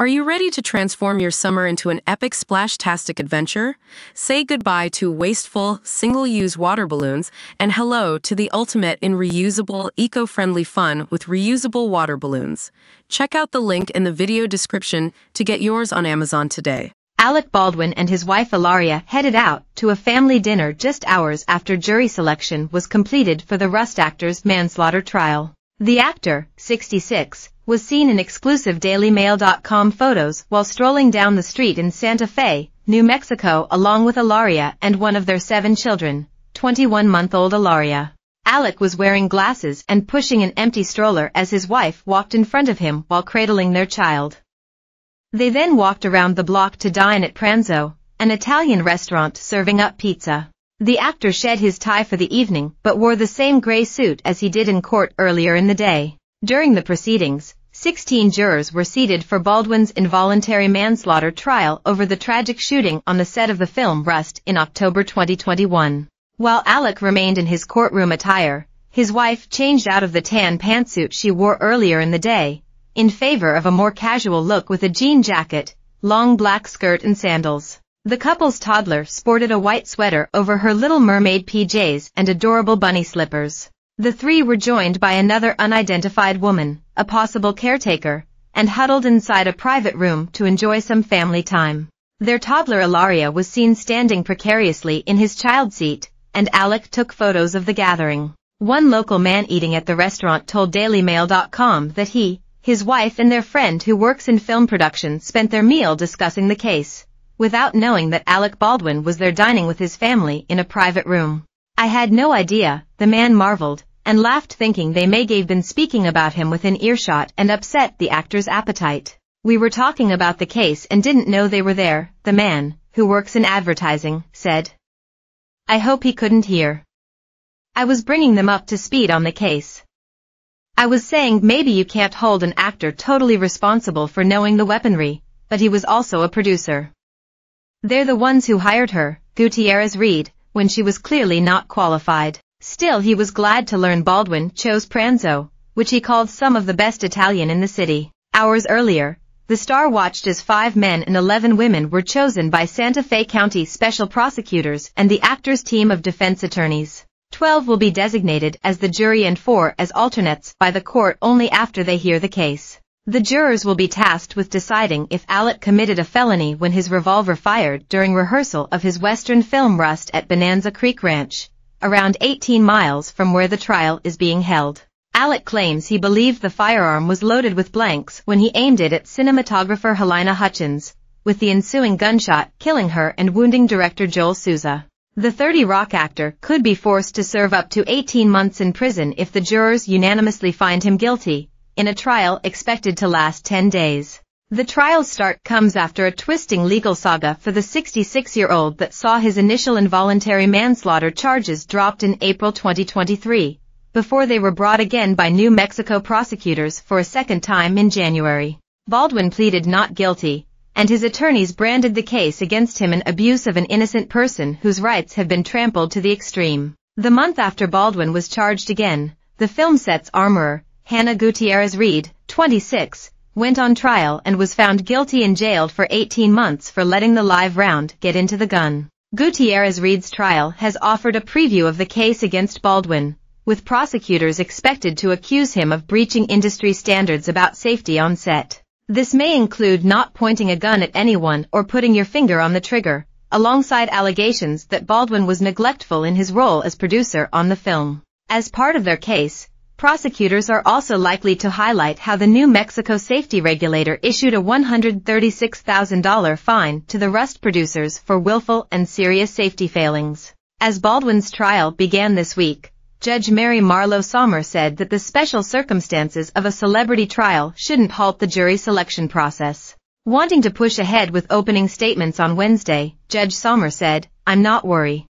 Are you ready to transform your summer into an epic splash-tastic adventure? Say goodbye to wasteful, single-use water balloons and hello to the ultimate in reusable, eco-friendly fun with reusable water balloons. Check out the link in the video description to get yours on Amazon today. Alec Baldwin and his wife Hilaria headed out to a family dinner just hours after jury selection was completed for the Rust actor's manslaughter trial. The actor, 66, was seen in exclusive DailyMail.com photos while strolling down the street in Santa Fe, New Mexico along with Hilaria and one of their 7 children, 21-month-old Hilaria. Alec was wearing glasses and pushing an empty stroller as his wife walked in front of him while cradling their child. They then walked around the block to dine at Pranzo, an Italian restaurant serving up pizza. The actor shed his tie for the evening but wore the same gray suit as he did in court earlier in the day. During the proceedings, 16 jurors were seated for Baldwin's involuntary manslaughter trial over the tragic shooting on the set of the film Rust in October 2021. While Alec remained in his courtroom attire, his wife changed out of the tan pantsuit she wore earlier in the day, in favor of a more casual look with a jean jacket, long black skirt and sandals. The couple's toddler sported a white sweater over her Little Mermaid PJs and adorable bunny slippers. The three were joined by another unidentified woman, a possible caretaker, and huddled inside a private room to enjoy some family time. Their toddler Hilaria was seen standing precariously in his child seat, and Alec took photos of the gathering. One local man eating at the restaurant told DailyMail.com that he, his wife and their friend who works in film production spent their meal discussing the case, without knowing that Alec Baldwin was there dining with his family in a private room. "I had no idea," the man marveled, and laughed thinking they may have been speaking about him within earshot and upset the actor's appetite. "We were talking about the case and didn't know they were there," the man, who works in advertising, said. "I hope he couldn't hear. I was bringing them up to speed on the case. I was saying maybe you can't hold an actor totally responsible for knowing the weaponry, but he was also a producer. They're the ones who hired her," Gutierrez read, when she was clearly not qualified. Still he was glad to learn Baldwin chose Pranzo, which he called some of the best Italian in the city. Hours earlier, the star watched as 5 men and 11 women were chosen by Santa Fe County special prosecutors and the actor's team of defense attorneys. 12 will be designated as the jury and 4 as alternates by the court only after they hear the case. The jurors will be tasked with deciding if Alec committed a felony when his revolver fired during rehearsal of his Western film Rust at Bonanza Creek Ranch, around 18 miles from where the trial is being held. Alec claims he believed the firearm was loaded with blanks when he aimed it at cinematographer Helena Hutchins, with the ensuing gunshot killing her and wounding director Joel Souza. The 30 Rock actor could be forced to serve up to 18 months in prison if the jurors unanimously find him guilty, in a trial expected to last 10 days. The trial's start comes after a twisting legal saga for the 66-year-old that saw his initial involuntary manslaughter charges dropped in April 2023, before they were brought again by New Mexico prosecutors for a second time in January. Baldwin pleaded not guilty, and his attorneys branded the case against him an abuse of an innocent person whose rights have been trampled to the extreme. The month after Baldwin was charged again, the film set's armorer, Hannah Gutierrez Reed, 26, went on trial and was found guilty and jailed for 18 months for letting the live round get into the gun. Gutierrez Reed's trial has offered a preview of the case against Baldwin, with prosecutors expected to accuse him of breaching industry standards about safety on set. This may include not pointing a gun at anyone or putting your finger on the trigger, alongside allegations that Baldwin was neglectful in his role as producer on the film. As part of their case, prosecutors are also likely to highlight how the New Mexico safety regulator issued a $136,000 fine to the Rust producers for willful and serious safety failings. As Baldwin's trial began this week, Judge Mary Marlowe Sommer said that the special circumstances of a celebrity trial shouldn't halt the jury selection process. Wanting to push ahead with opening statements on Wednesday, Judge Sommer said, "I'm not worried.